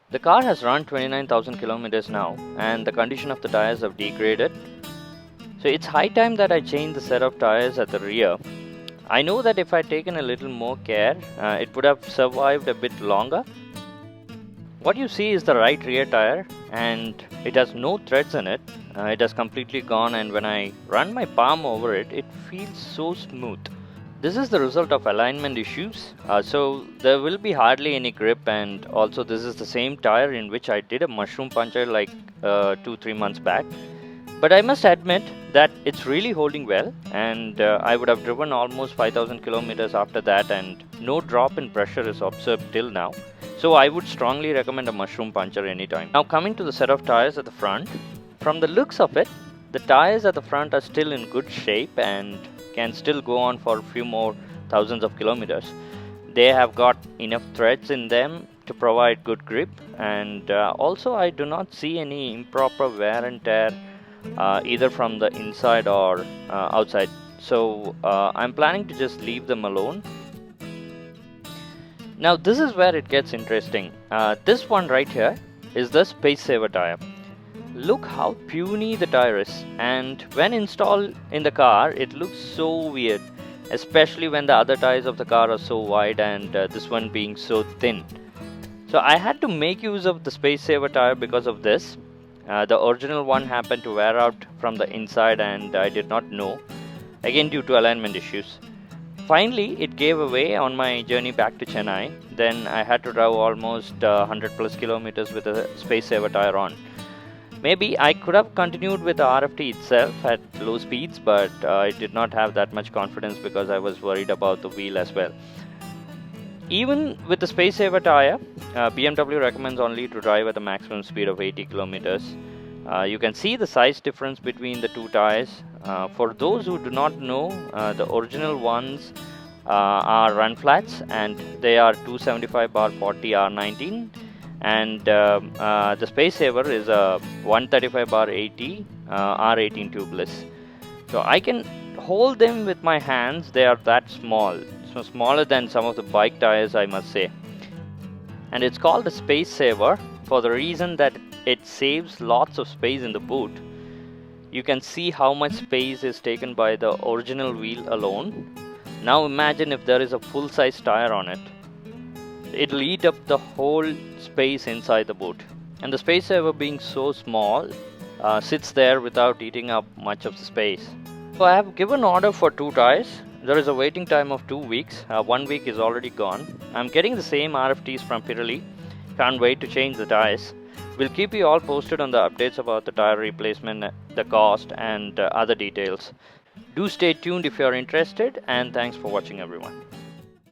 The car has run 29,000 kilometers now, and the condition of the tires have degraded. So it's high time that I change the set of tires at the rear. I know that if I'd taken a little more care, it would have survived a bit longer. What you see is the right rear tire, and it has no threads in it. It has completely gone, and when I run my palm over it, it feels so smooth. This is the result of alignment issues, so there will be hardly any grip, and also this is the same tire in which I did a mushroom puncture like 2-3 months back. But I must admit that it's really holding well, and I would have driven almost 5,000 kilometers after that, and no drop in pressure is observed till now. So I would strongly recommend a mushroom puncture anytime. Now coming to the set of tires at the front, from the looks of it, the tires at the front are still in good shape and can still go on for a few more thousands of kilometers. They have got enough threads in them to provide good grip, and also I do not see any improper wear and tear either from the inside or outside. So I'm planning to just leave them alone. Now this is where it gets interesting. This one right here is the Space Saver tire. Look how puny the tire is, and when installed in the car it looks so weird, especially when the other tires of the car are so wide and this one being so thin. So I had to make use of the Space Saver tire because of this. The original one happened to wear out from the inside and I did not know, again due to alignment issues. Finally, it gave away on my journey back to Chennai. Then I had to drive almost 100 plus kilometers with a Space Saver tire on. Maybe I could have continued with the RFT itself at low speeds, but I did not have that much confidence because I was worried about the wheel as well. Even with the Space Saver tire, BMW recommends only to drive at a maximum speed of 80 kilometers. You can see the size difference between the two tires. For those who do not know, the original ones are run flats and they are 275 bar 40 R19, and the Space Saver is a 135 bar 80 R18 tubeless. So I can hold them with my hands. They are that small, so smaller than some of the bike tires, I must say. And it's called a Space Saver for the reason that it saves lots of space in the boot. You can see how much space is taken by the original wheel alone. Now imagine if there is a full-size tire on it. It'll eat up the whole space inside the boot. And the Space Saver, being so small, sits there without eating up much of the space. So I have given order for 2 tires. There is a waiting time of 2 weeks. 1 week is already gone. I'm getting the same RFTs from Pirelli. Can't wait to change the tires. We'll keep you all posted on the updates about the tire replacement, the cost, and other details. Do stay tuned if you're interested, and thanks for watching, everyone.